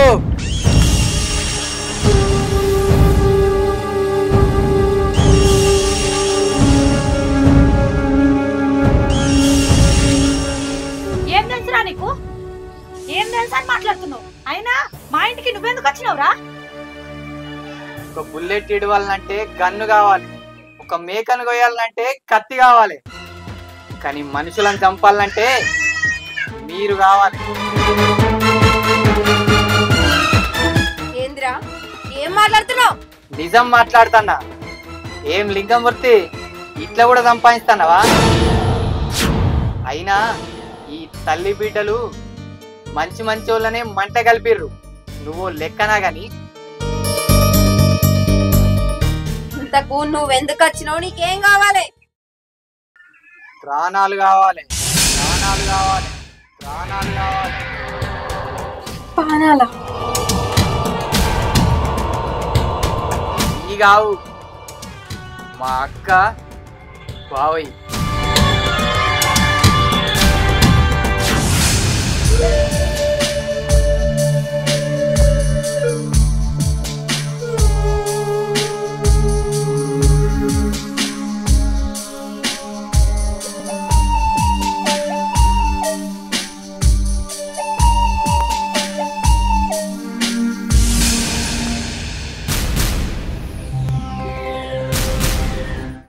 నీకు? ఏం తెలుసా అని మాట్లాడుతున్నావు? అయినా మా ఇంటికి నువ్వెందుకు వచ్చినావురా? ఒక బుల్లెట్ ఇడవాలంటే గన్ను కావాలి, ఒక మేకను కొయ్యాలంటే కత్తి కావాలి, కానీ మనుషులను చంపాలంటే మీరు కావాలి. ఏంద్రా ఏం మాట్లాడుతున్నావు? నిజం మాట్లాడుతున్నా. ఏం లింగమూర్తి, ఇట్లా కూడా సంపాదిస్తానవా? అయినా ఈ తల్లి బిడ్డలు మంచి మంచి వాళ్ళనే మంట కలిపిర్రు, నువ్వు లెక్కనా గాని. ఇంతకు నువ్వెందుకు వచ్చినావు? నీకేం కావాలి? ప్రాణాలు కావాలి, ప్రాణాలు కావాలి, ప్రాణాలు కావాలి. పానాలా? ఈ కావు మా అక్క బావయ్య.